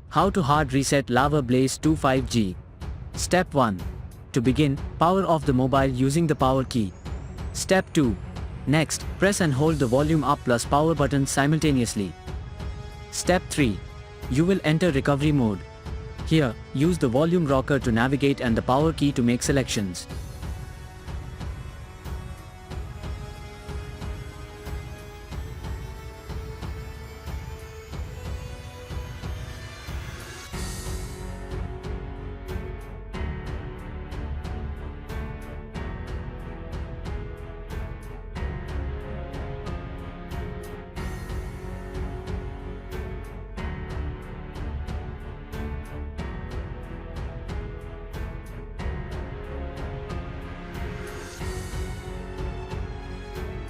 How to hard reset Lava Blaze 2 5G. Step 1. To begin, power off the mobile using the power key. Step 2. Next, press and hold the volume up plus power buttons simultaneously. Step 3. You will enter recovery mode. Here, use the volume rocker to navigate and the power key to make selections.